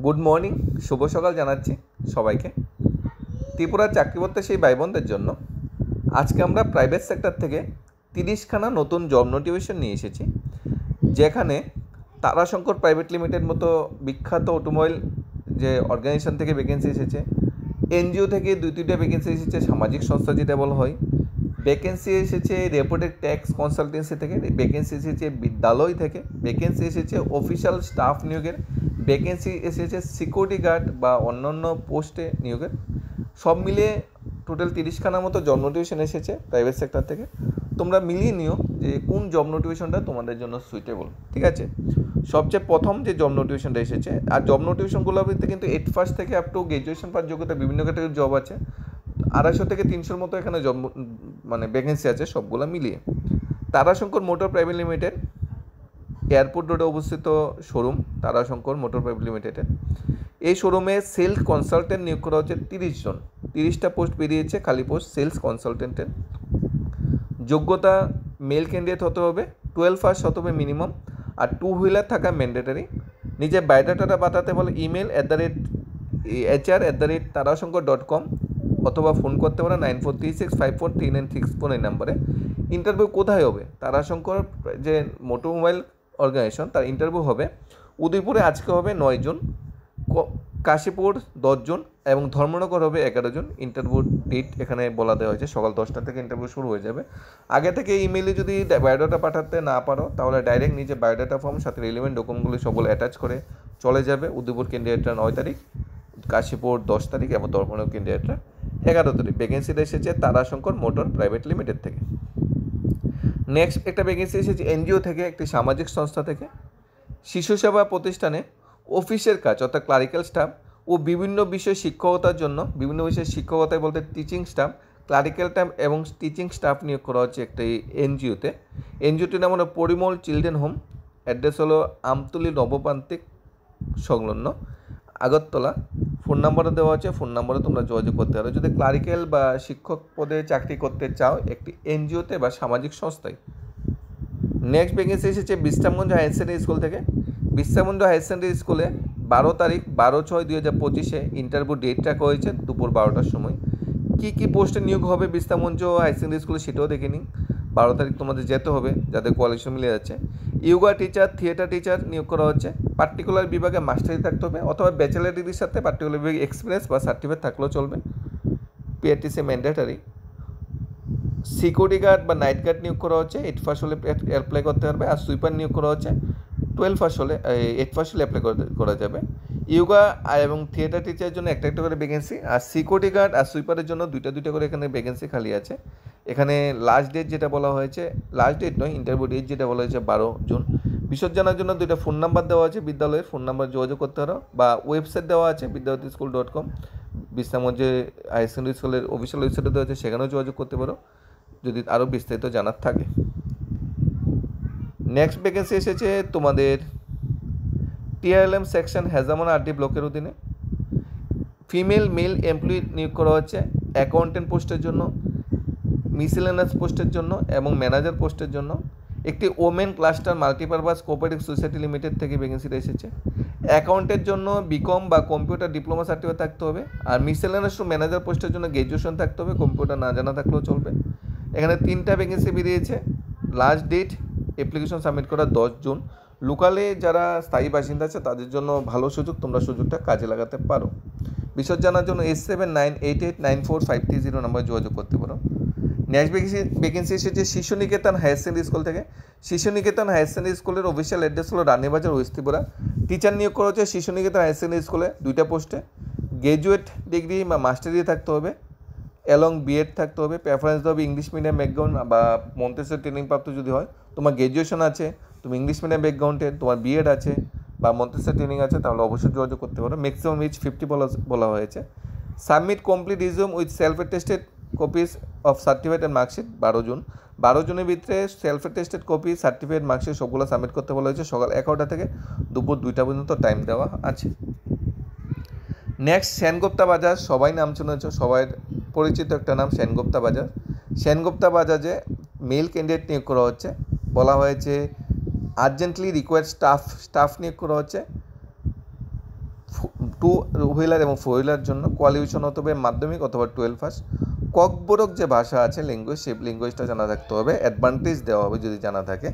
Good morning, শুভ সকাল জানাচ্ছি সবাইকে। ত্রিপুরার চাকরিপ্রত্যাশী ভাই বোনদের জন্য আজকে আমরা প্রাইভেট সেক্টর থেকে 30খানা নতুন জব নোটিফিকেশন নিয়ে এসেছি, যেখানে তারাশঙ্কর প্রাইভেট লিমিটেড মতো বিখ্যাত অটোমোবাইল যে অর্গানাইজেশন থেকে ভ্যাকেন্সি এসেছে, এনজিও থেকে 2-3টা ভ্যাকেন্সি এসেছে, সামাজিক সংস্থা যেটা বলা হয়, ভ্যাকেন্সি এসেছে রেপুটেড ট্যাক্স কনসালটেন্সি থেকে, ভ্যাকেন্সি এসেছে বিদ্যালয় থেকে, ভ্যাকেন্সি এসেছে অফিসিয়াল স্টাফ নিয়োগের, ভ্যাকেন্সি এসেছে সিকিউরিটি গার্ড বা অন্যান্য পোস্টে নিয়োগের। সব মিলিয়ে টোটাল 30খানার মতো জব নোটিফিকেশন এসেছে প্রাইভেট সেক্টর থেকে। তোমরা মিলিয়ে নিও যে কোন জব নোটিফিকেশনটা তোমাদের জন্য সুইটেবল, ঠিক আছে? সবচেয়ে প্রথম যে জব নোটিফিকেশনটা এসেছে, আর জব নোটিফিকেশনগুলোর ভিতরে কিন্তু 8 ফার্স্ট থেকে আপ টু গ্র্যাজুয়েশন পাস যোগ্যতা বিভিন্ন ক্যাটাগরির জব আছে। 250 থেকে 300-র মতো এখানে জব ভ্যাকেন্সি আছে সবগুলো মিলিয়ে। Tarashankar motor private limited, airport রোডে অবস্থিত শোরুম তারাশঙ্কর মোটর প্রাইভেট লিমিটেডের। এই শোরুমে সেলস কনসালটেন্ট নিয়োগ করা হচ্ছে 30 জন। 30টা পোস্ট বেরিয়েছে, খালি পোস্ট সেলস কনসালটেন্টের। যোগ্যতা মেল ক্যান্ডিডেট হতে হবে, 12 পাস হতে হবে মিনিমাম, আর 2 হুইলার থাকা ম্যান্ডেটারি। নিজের বায়োডাটাটা পাঠাতে বলে ইমেল hr@tarashankar.com অথবা ফোন করতে পারে 9436543964 এই নাম্বারে। ইন্টারভিউ কোথায় হবে? তারাশঙ্কর যে মোটোমোবাইল অর্গানাইজেশন, তার ইন্টারভিউ হবে উদয়পুরে আজকে হবে 9 জন, কাশীপুর 10 জন এবং ধর্মনগর হবে 11 জন। ইন্টারভিউ ডেট এখানে বলা দেওয়া হয়েছে, সকাল 10টা থেকে ইন্টারভিউ শুরু হয়ে যাবে। আগে থেকে ইমেইলে যদি বায়োডাটা পাঠাতে না পারো, তাহলে ডাইরেক্ট নিজে বায়োডাটা ফর্ম সাথে রিলেভেন্ট ডকুমেন্টগুলো সবগুলো অ্যাটাচ করে চলে যাবে। উদয়পুর ক্যান্ডিডেটরা 9 তারিখ, কাশীপুর 10 তারিখ এবং ধর্মনগর ক্যান্ডিডেটরা 11 তারিখ। ভ্যাকেন্সিটা এসেছে তারাশঙ্কর মোটর প্রাইভেট লিমিটেড থেকে। নেক্সট একটা ভ্যাকেন্সি এসেছে এনজিও থেকে, একটি সামাজিক সংস্থা থেকে। শিশু সেবা প্রতিষ্ঠানে অফিসের কাজ অর্থাৎ ক্লারিক্যাল স্টাফ ও বিভিন্ন বিষয় শিক্ষকতার জন্য, বিভিন্ন বিষয়ে শিক্ষকতায় বলতে টিচিং স্টাফ, ক্লারিক্যাল স্টাফ এবং টিচিং স্টাফ নিয়োগ করা হচ্ছে একটি এনজিওতে। এনজিওটির নাম হলো পরিমল চিলড্রেন হোম। অ্যাড্রেস হলো আমতলী নবপ্রান্তিক সংলগ্ন আগরতলা। ফোন নাম্বারও দেওয়া আছে, ফোন নাম্বারে তোমরা যোগাযোগ করতে পারো যদি ক্লারিক্যাল বা শিক্ষক পদে চাকরি করতে চাও একটি এনজিওতে বা সামাজিক সংস্থায়। নেক্সট ভ্যাকেন্সি এসেছে বিশ্রামগঞ্জ হায়ার সেকেন্ডারি স্কুল থেকে। বিশ্রামগঞ্জ হায়ার সেকেন্ডারি স্কুলে 12 তারিখ 12/6/2025 ইন্টারভিউ ডেট রাখা হয়েছে দুপুর 12টার সময়। কী পোস্টে নিয়োগ হবে বিশ্রামগঞ্জ হায়ার সেকেন্ডারি স্কুলে সেটাও দেখে নিন। 12 তারিখ তোমাদের যেতে হবে যাদের কোয়ালিফিকেশন মিলে যাচ্ছে। ইয়োগা টিচার, থিয়েটার টিচার নিয়োগ করা হচ্ছে। পার্টিকুলার বিভাগে মাস্টারি থাকতে হবে অথবা ব্যাচেলার ডিগ্রির সাথে পার্টিকুলার বিভাগে এক্সপিরিয়েন্স বা সার্টিফিকেট থাকলেও চলবে। PRTC mandatory. সিকিউরিটি গার্ড বা নাইট গার্ড নিয়োগ করা হচ্ছে, 8 পাস হলে অ্যাপ্লাই করতে পারবে। আর সুইপার নিয়োগ করা হচ্ছে 12 পাস হলে, 8 পাস হলে অ্যাপ্লাই করা যাবে। ইয়োগা এবং থিয়েটার টিচারের জন্য একটা করে ভ্যাকেন্সি, আর সিকিউরিটি গার্ড আর সুইপারের জন্য দুইটা করে এখানে ভ্যাকেন্সি খালি আছে। এখানে লাস্ট ডেট যেটা বলা হয়েছে, লাস্ট ডেট নয়, ইন্টারভিউ ডেট যেটা বলা হয়েছে 12 জুন। বিশদ জানার জন্য 2টা ফোন নাম্বার দেওয়া আছে, বিদ্যালয়ের ফোন নাম্বার যোগাযোগ করতে পারো, বা ওয়েবসাইট দেওয়া আছে বিদ্যাবতীস্কুল.com। বিশ্রামগঞ্জে হায়ার সেকেন্ডারি স্কুলের অফিসিয়াল ওয়েবসাইটে দেওয়া আছে, সেখানেও যোগাযোগ করতে পারো যদি আরও বিস্তারিত জানার থাকে। নেক্সট ভ্যাকেন্সি এসেছে তোমাদের টিআরএলএম সেকশন হেজামনা আরডি ব্লকের অধীনে। ফিমেল মেল এমপ্লয়ি নিয়োগ করা হচ্ছে অ্যাকাউন্টেন্ট পোস্টের জন্য, মিসেলেনাস পোস্টের জন্য এবং ম্যানেজার পোস্টের জন্য। একটি women cluster multipurpose cooperative society limited থেকে ভ্যাকেন্সিটা এসেছে। অ্যাকাউন্টের জন্য বিকম বা কম্পিউটার ডিপ্লোমা সার্টিফিকেট থাকতে হবে, আর মিসেলেনাস ম্যানেজার পোস্টের জন্য গ্র্যাজুয়েশন থাকতে হবে, কম্পিউটার না জানা থাকলেও চলবে। এখানে 3টা ভ্যাকেন্সি বেরিয়েছে। লাস্ট ডেট অ্যাপ্লিকেশন সাবমিট করা 10 জুন। লোকালে যারা স্থায়ী বাসিন্দা আছে তাদের জন্য ভালো সুযোগ, তোমরা সুযোগটা কাজে লাগাতে পারো। বিশদ জানার জন্য 8798894530 নাম্বারে যোগাযোগ করতে পারো। নেক্সট ভ্যাকেন্সি এসেছে শিশু নিকেতন হায়ার সেকেন্ডারি স্কুল থেকে। শিশু নিকেতন হায়ার সেকেন্ডারি স্কুলের অফিসিয়াল অ্যাড্রেস হলো রানীবাজার ওয়েস্ট ত্রিপুরা। টিচার নিয়োগ করা হচ্ছে শিশু নিকেতন হায়ার সেকেন্ডারি স্কুলে 2টা পোস্টে। গ্র্যাজুয়েট ডিগ্রি বা মাস্টার ডিগ্রি থাকতে হবে, এবং বিএড থাকতে হবে। প্রেফারেন্স দেওয়া হবে ইংলিশ মিডিয়াম ব্যাকগ্রাউন্ড বা মন্তেশ্বর ট্রেনিং প্রাপ্ত যদি হয়। তোমার গ্র্যাজুয়েশন আছে, তুমি ইংলিশ মিডিয়াম ব্যাকগ্রাউন্ডে, তোমার বিএড আছে বা মন্তেশ্বর ট্রেনিং আছে, তাহলে অবশ্যই যোগাযোগ করতে পারো। ম্যাক্সিমাম এজ 50 বলা হয়েছে। Submit complete resume with self attested copies of certificate and marksheet 12 June. 12 জনের ভিতরে self attested copy, certificate, marksheet সবগুলো সাবমিট করতে বলা হয়েছে। সকাল 11টা থেকে দুপুর 2টা পর্যন্ত টাইম দেওয়া আছে। নেক্সট সেনগুপ্তা বাজার, সবাই নাম শুনেছ, সবাই পরিচিত একটা নাম সেনগুপ্তা বাজার। সেনগুপ্তা বাজারে মেল ক্যান্ডিডেট নিয়োগ করা হচ্ছে। বলা হয়েছে আর্জেন্টলি রিকোয়ার্ড স্টাফ নিয়োগ করা হচ্ছে। টু হুইলার এবং ফোর হুইলার জন্য কোয়ালিফিকেশন হতে হবে মাধ্যমিক অথবা 12 পাস। ককবরক যে ভাষা আছে ল্যাঙ্গুয়েজ, সেই ল্যাঙ্গুয়েজটা জানা থাকতে হবে, অ্যাডভান্টেজ দেওয়া হবে যদি জানা থাকে।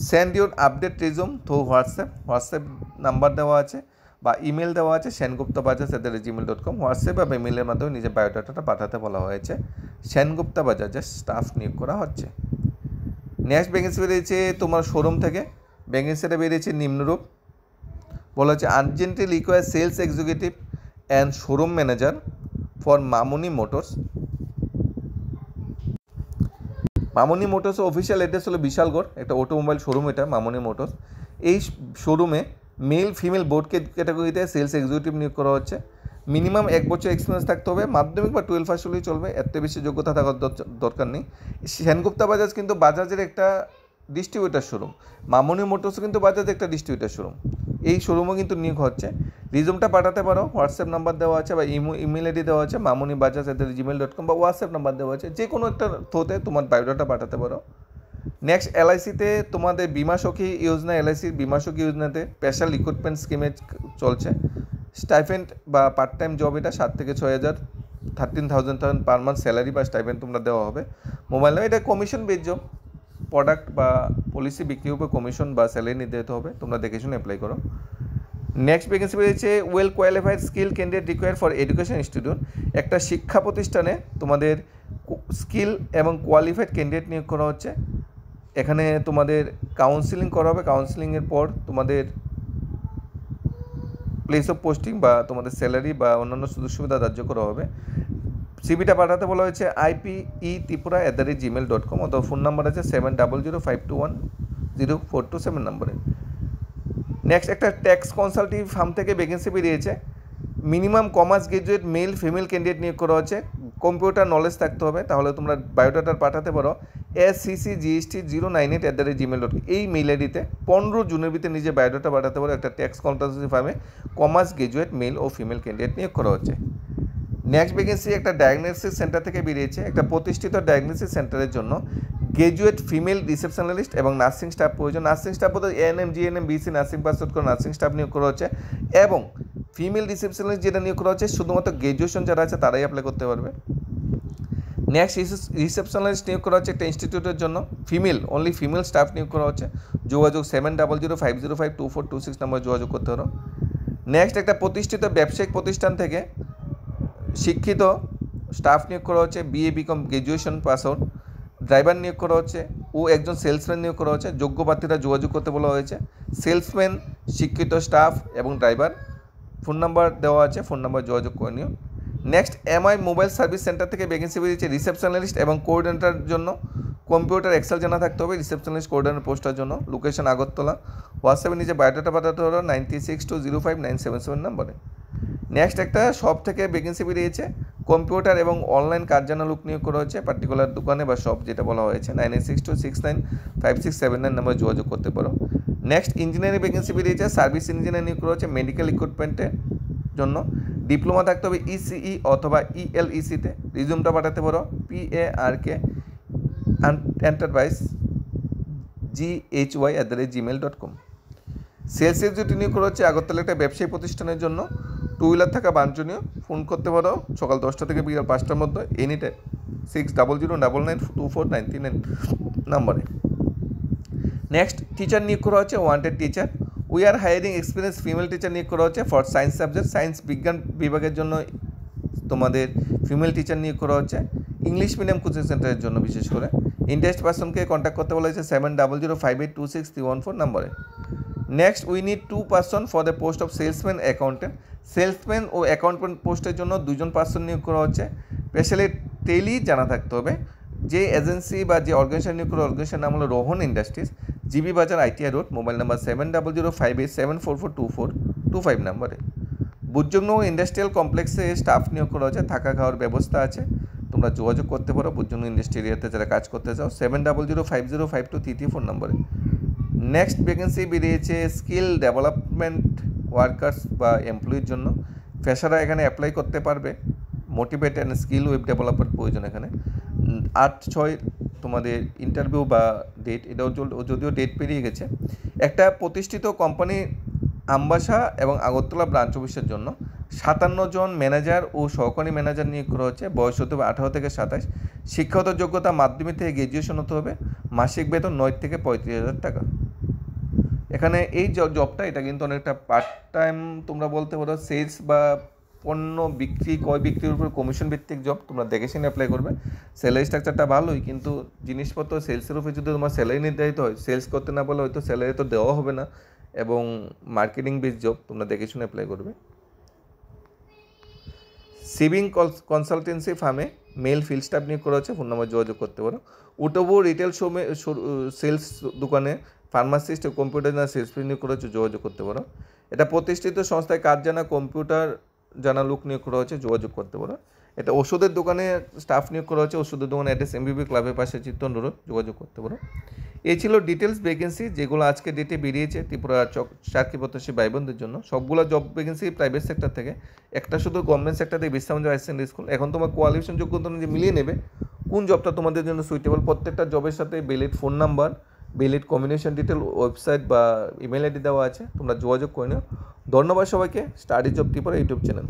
Send your update resume through WhatsApp number দেওয়া আছে বা ইমেল দেওয়া আছে senguপ্tabajaj@gmail.com। হোয়াটসঅ্যাপ বা ইমেলের মাধ্যমে নিজের বায়োডাটাটা পাঠাতে বলা হয়েছে। সেনগুপ্তাবাজাজের স্টাফ নিয়োগ করা হচ্ছে। নেক্সট ভ্যাকেন্সি বেরিয়েছে তোমার শোরুম থেকে। ভ্যাকেন্সিটা বেরিয়েছে নিম্নরূপ, বলা হচ্ছে urgently require sales executive and showroom manager for Mamoni motors. Mamoni motors official address হলো বিশালগড়, একটা অটোমোবাইল শোরুম এটা মামনি মোটরস। এই শোরুমে মেল ফিমেল বোর্ড ক্যাটাগরিতে সেলস এক্সিকিউটিভ নিয়োগ করা হচ্ছে। মিনিমাম 1 বছর এক্সপিরিয়েন্স থাকতে হবে, মাধ্যমিক বা 12 পাস হলেই চলবে, এত বেশি যোগ্যতা থাকার দরকার নেই। সেনগুপ্তা বাজাজ কিন্তু বাজাজের একটা ডিস্ট্রিবিউটার শোরুম, মামনি মোটরসও কিন্তু বাজাজের একটা ডিস্ট্রিবিউটার শোরুম। এই শোরুমও কিন্তু নিয়োগ হচ্ছে। রিজুমটা পাঠাতে পারো, হোয়াটসঅ্যাপ নাম্বার দেওয়া আছে বা ইমেল আইডি দেওয়া আছে mamonibajas@gmail.com, বা হোয়াটসঅ্যাপ নাম্বার দেওয়া আছে, যে কোনো একটা থ্রুতে তোমার বায়োডাটা পাঠাতে পারো। নেক্সট এলআইসিতে তোমাদের বিমা সখী যোজনা, এলআইসির বিমা সখী যোজনাতে স্পেশাল রিক্রুটমেন্ট স্কিমে চলছে। স্টাইপেন্ড বা পার্ট টাইম জব, এটা 7 থেকে 6,000 13,000 পার মান্থ স্যালারি বা স্টাইপেন্ড তোমরা দেওয়া হবে। মোবাইল নাম্বার, এটা কমিশন বেস জব, প্রোডাক্ট বা পলিসি বিক্রির উপর কমিশন বা স্যালারি নির্ধারিত হবে, তোমরা দেখে শুনে অ্যাপ্লাই করো। নেক্সট ভ্যাকেন্সি বেরিয়েছে well qualified skill candidate required for education institute. একটা শিক্ষা প্রতিষ্ঠানে তোমাদের স্কিল এবং কোয়ালিফাইড ক্যান্ডিডেট নিয়োগ করা হচ্ছে। এখানে তোমাদের কাউন্সিলিং করা হবে, কাউন্সিলিংয়ের পর তোমাদের প্লেস অফ পোস্টিং বা তোমাদের স্যালারি বা অন্যান্য সুযোগ সুবিধা ধার্য করা হবে। সিভিটা পাঠাতে বলা হয়েছে ipe.tripura@gmail.com, অথবা ফোন নাম্বার আছে 7005210427 নম্বরে। নেক্সট একটা ট্যাক্স কনসালটিভ ফার্ম থেকে ভ্যাকেন্সি বেরিয়েছে। Minimum commerce graduate male female candidate নিয়োগ করা হচ্ছে। কম্পিউটার নলেজ থাকতে হবে, তাহলে তোমরা বায়োডাটা পাঠাতে পারো sccgst098@gmail.com। এই মেইল আইডিতে 15 জুনের ভিতরে নিজে বায়োডাটা পাঠাতে পারো। একটা ট্যাক্স কনসালটেন্সি ফার্মে কমার্স গ্রাজুয়েট মেল ও ফিমেল ক্যান্ডিডেট নিয়োগ করা হচ্ছে। নেক্সট ভ্যাকেন্সি একটা ডায়াগনোসিস সেন্টার থেকে বেরিয়েছে। একটা প্রতিষ্ঠিত ডায়াগনোসিস সেন্টারের জন্য গ্রাজুয়েট ফিমেল রিসেপশনালিস্ট এবং নার্সিং স্টাফ প্রয়োজন। নার্সিং স্টাফ বলতে ANM, GNM, BSc nursing pass out করে নার্সিং স্টাফ নিয়োগ করা হচ্ছে। এবং ফিমেল রিসেপশনালিস্ট যেটা নিয়োগ করা হচ্ছে শুধুমাত্র গ্র্যাজুয়েশন যারা আছে তারাই অ্যাপ্লাই করতে পারবে। নেক্সট রিসেপশনালিস্ট নিয়োগ করা হচ্ছে একটা ইনস্টিটিউটের জন্য, ফিমেল অনলি ফিমেল স্টাফ নিয়োগ করা হচ্ছে। যোগাযোগ 7005052426 নম্বরে যোগাযোগ করতে পারো। নেক্সট একটা প্রতিষ্ঠিত ব্যবসায়িক প্রতিষ্ঠান থেকে শিক্ষিত স্টাফ নিয়োগ করা হচ্ছে, BA BCom graduation pass out. Driver নিয়োগ করা হচ্ছে ও একজন সেলসম্যান নিয়োগ করা হচ্ছে। যোগ্য প্রার্থীরা যোগাযোগ করতে বলা হয়েছে। সেলসম্যান, শিক্ষিত স্টাফ এবং ড্রাইভার, ফোন নাম্বার দেওয়া আছে, ফোন নাম্বার যোগাযোগ করে নিও। Next MI mobile service centre থেকে ভ্যাকেন্সি বেরিয়েছে রিসেপশনালিস্ট এবং কোঅর্ডিনেটরের জন্য। কম্পিউটার এক্সেল জানা থাকতে হবে রিসেপশনালিস্ট কোঅর্ডিনেটর পোস্টের জন্য। লোকেশন আগরতলা। হোয়াটসঅ্যাপে নিজে বায়োডাটা পাঠাতে হলো 96205977 নম্বরে। নেক্সট একটা শপ থেকে ভ্যাকেন্সি বেরিয়েছে। কম্পিউটার এবং অনলাইন কাজ জানা লোক নিয়োগ করা হচ্ছে, পার্টিকুলার দোকানে বা শপ যেটা বলা হয়েছে। 9862695679 নম্বরে যোগাযোগ করতে পারো। নেক্সট ইঞ্জিনিয়ারিং ভ্যাকেন্সি বেরিয়েছে। সার্ভিস ইঞ্জিনিয়ার নিয়োগ করা হচ্ছে মেডিকেল ইকুইপমেন্টের জন্য। ডিপ্লোমা থাকতে হবে ইসিই অথবা ইএলইসিতে। রিজুমটা পাঠাতে পারো PARK enterprise GHY@gmail.com। Sales executive নিয়োগ করা হচ্ছে আগরতলা একটা ব্যবসায়ী প্রতিষ্ঠানের জন্য। 2 হুইলার থাকা বাঞ্ছনীয়। ফোন করতে পারো সকাল 10টা থেকে বিকাল 5টার মধ্যে, এনি টাইম 6009992499 নম্বরে। নেক্সট টিচার নিয়োগ করা হচ্ছে, wanted teacher. We are hiring experience female teacher নিয়োগ করা হচ্ছে ফর সায়েন্স সাবজেক্ট। সায়েন্স বিজ্ঞান বিভাগের জন্য তোমাদের ফিমেল টিচার নিয়োগ করা হচ্ছে, ইংলিশ মিডিয়াম কোচিং সেন্টারের জন্য বিশেষ করে। ইন্টারেস্ট পার্সনকে কন্ট্যাক্ট করতে বলা হয়েছে 700582626314 নম্বরে। Next we need 2 person for the post of salesman accountant. Salesman ও অ্যাকাউন্টেন্ট পোস্টের জন্য 2 জন পার্সন নিয়োগ করা হচ্ছে। স্পেশালি টেলি জানা থাকতে হবে। যে এজেন্সি বা যে অর্গানাইজেশন নিয়োগ করা অর্গানাইজেশন নাম হলো রোহন ইন্ডাস্ট্রিজ, জিবি বাজার ITI রোড। মোবাইল নাম্বার 700587442425 নম্বরে। বুজজংনগর ইন্ডাস্ট্রিয়াল কমপ্লেক্সে স্টাফ নিয়োগ করা হচ্ছে, থাকা খাওয়ার ব্যবস্থা আছে, তোমরা যোগাযোগ করতে পারো বুজজংনগর ইন্ডাস্ট্রি এরিয়াতে যারা কাজ করতে চাও। 7005052334 নম্বরে। নেক্সট ভ্যাকেন্সি বেরিয়েছে স্কিল ডেভেলপমেন্ট ওয়ার্কার্স বা এমপ্লয়ির জন্য। ফ্রেশাররা এখানে অ্যাপ্লাই করতে পারবে। Motivate and skill web developer প্রয়োজন এখানে। 8/6 তোমাদের ইন্টারভিউ বা ডেট, এটাও যদিও ডেট পেরিয়ে গেছে। একটা প্রতিষ্ঠিত কোম্পানি আমবাসা এবং আগরতলা ব্রাঞ্চ অফিসের জন্য 57 জন ম্যানেজার ও সহকারী ম্যানেজার নিয়োগ করা হচ্ছে। বয়স হতে হবে 18 থেকে 27। শিক্ষাগত যোগ্যতা মাধ্যমিক থেকে গ্র্যাজুয়েশন হতে হবে। মাসিক বেতন 9 থেকে 35,000 টাকা। এখানে এই জবটা এটা কিন্তু অনেকটা পার্ট টাইম তোমরা বলতে পারো, সেলস বা পণ্য বিক্রি ক্রয় বিক্রির উপর কমিশন ভিত্তিক জব। তোমরা দেখে শুনে অ্যাপ্লাই করবে। স্যালারি স্ট্রাকচারটা ভালোই, কিন্তু জিনিসপত্র সেলসের উপরে যদি তোমার স্যালারি নির্ধারিত হয়, সেলস করতে না বলে হয়তো স্যালারি তো দেওয়া হবে না, এবং মার্কেটিং বেস জব, তোমরা দেখে শুনে অ্যাপ্লাই করবে। সিভিং কনসালটেন্সি ফার্মে মেল ফিল্ড স্টাফ নিয়োগ করা হচ্ছে, ফোন নাম্বার যোগাযোগ করতে পারো। উটোবো রিটেল সেলস দোকানে ফার্মাসিস্ট ও কম্পিউটার জানা সেলস নিয়োগ করা হচ্ছে, যোগাযোগ করতে পারো। এটা প্রতিষ্ঠিত সংস্থায় কাজ জানা কম্পিউটার জানা লোক নিয়োগ করা হচ্ছে, যোগাযোগ করতে পারো। এটা ওষুধের দোকানে স্টাফ নিয়োগ করা হচ্ছে, ওষুধের দোকানে অ্যাড্রেস এমবিবি ক্লাবের পাশে চিত্তন রোড, যোগাযোগ করতে পারো। এই ছিল ডিটেলস ভ্যাকেন্সি যেগুলো আজকে ডেটে বেরিয়েছে ত্রিপুরা চাকরি প্রত্যাশী ভাই বোনদের জন্য। সবগুলো জব ভ্যাকেন্সি প্রাইভেট সেক্টর থেকে, একটা শুধু গভর্নমেন্ট সেক্টর থেকে বিশ্রামঞ্জ হায়ার সেকেন্ডারি স্কুল। এখন তোমার কোয়ালিফিকেশন যোগ্যতা অনুযায়ী মিলিয়ে নেবে কোন জবটা তোমাদের জন্য সুইটেবল। প্রত্যেকটা জবের সাথে valid phone number, valid communication detail, website বা ইমেল আইডি দেওয়া আছে, তোমরা যোগাযোগ করে নিও। ধন্যবাদ সবাইকে। Study job Tripura YouTube channel.